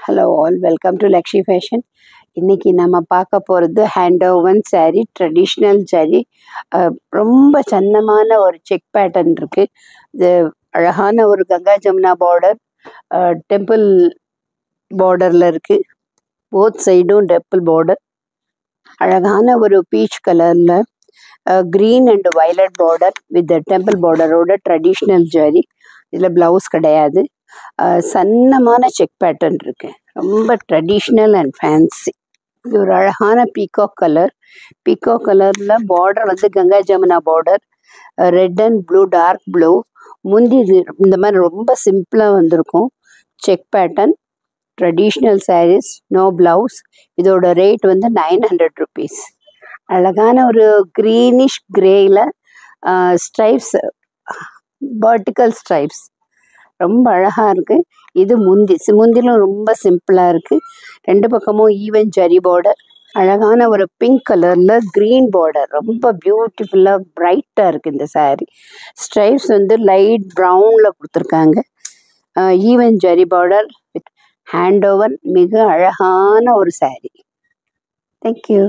Hello all, welcome to லக்ஷி fashion. இன்றைக்கி நம்ம பார்க்க போகிறது hand oven saree, traditional saree. ரொம்ப சன்னமான ஒரு செக் பேட்டர்ன் இருக்குது. இது அழகான ஒரு கங்கா ஜமுனா பார்டர், டெம்பிள் பார்டரில் இருக்குது. போத் சைடும் டெம்பிள் பார்டர். அழகான ஒரு பீச் கலரில் green and violet border with temple பார்டரோட ட்ரெடிஷ்னல் saree. இதில் ப்ளவுஸ் கிடையாது. சன்னமான செக் பேட்டர்ன் இருக்கு. ரொம்ப ட்ரெடிஷ்னல் அண்ட் ஃபேன்சி. இது ஒரு அழகான பீகாக் கலர். பீகாக் கலரில் பார்டர் வந்து Ganga Jamuna border, red and blue, dark blue. முந்தி இது இந்த மாதிரி ரொம்ப சிம்பிளாக வந்திருக்கும். Check pattern, traditional sarees, no blouse. இதோட ரேட் வந்து 900 rupees. அழகான ஒரு க்ரீனிஷ் கிரேயில் ஸ்ட்ரைப்ஸ், vertical ஸ்ட்ரைப்ஸ் ரொம்ப அழகாக இருக்குது. இது முந்திலும் ரொம்ப சிம்பிளாக இருக்குது. ரெண்டு பக்கமும் ஈவன் ஜரி பார்டர். அழகான ஒரு பிங்க் கலரில் க்ரீன் பார்டர், ரொம்ப பியூட்டிஃபுல்லாக பிரைட்டாக இருக்குது இந்த saree. ஸ்ட்ரைப்ஸ் வந்து லைட் ப்ரௌனில் கொடுத்துருக்காங்க. Even zari border with hand oven. மிக அழகான ஒரு saree. தேங்க்யூ.